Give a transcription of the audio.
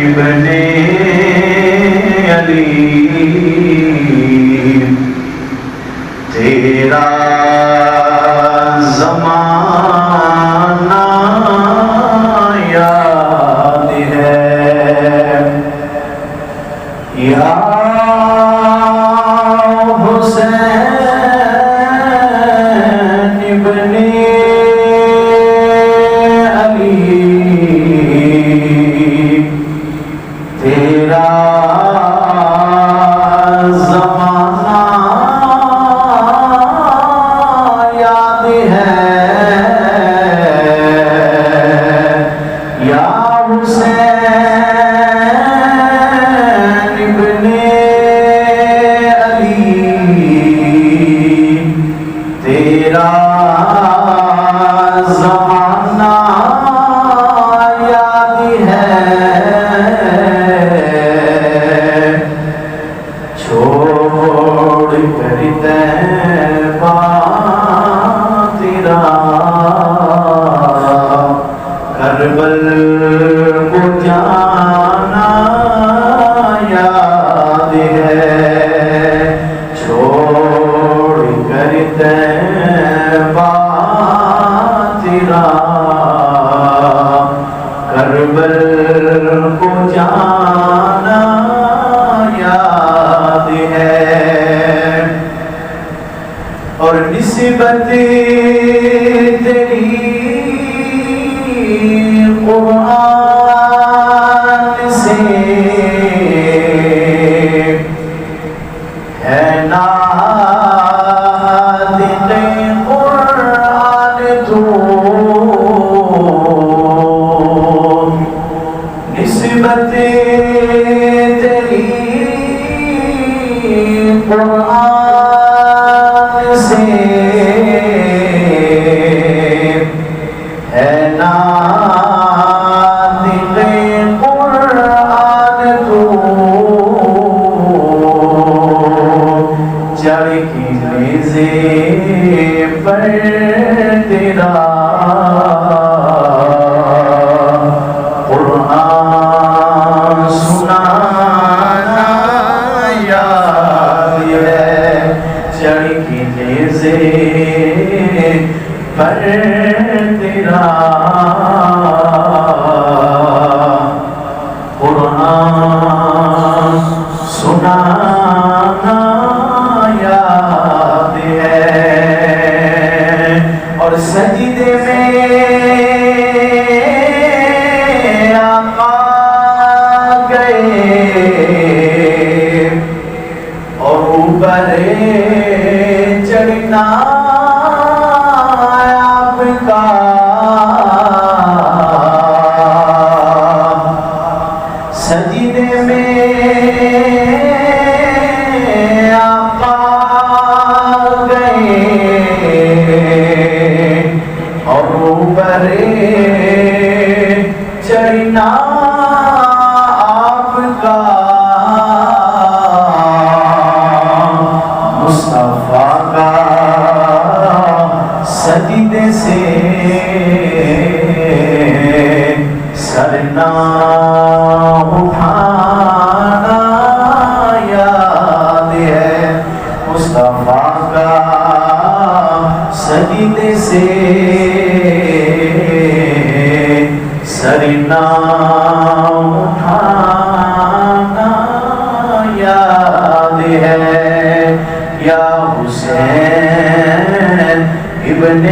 ابن علی تیرا زمانہ یاد ہے یا حسین ابن علی تیرا زمانہ یاد ہے یا حسین ابن علی تیرا زمانہ یاد ہے چھوڑ کر طیبہ تیرا کربل کو جانا یاد ہے چھوڑ کر طیبہ تیرا کربل کو جانا یاد ہے اور نسبت تیری قرآن سے ہے ناطق قرآن تو نسبت تیری قرآن سے ہے ناطق قرآن تو چڑھ کی نیزے پر تیرا قرآن سنانا یاد ہے چڑھ کی نیزے پر تیرا قرآن سنانا یاد ہے اور سجدے میں آقا گئے اور اوپر چڑھنا آپ کا سجدے میں آقا گئے اور اوپر چڑھنا آپ کا مصطفیٰ کا سجدے سے سرنا اٹھانا یاد ہے مصطفیٰ کا سجدے سے سرنا اٹھانا یاد ہے یا حسین ابن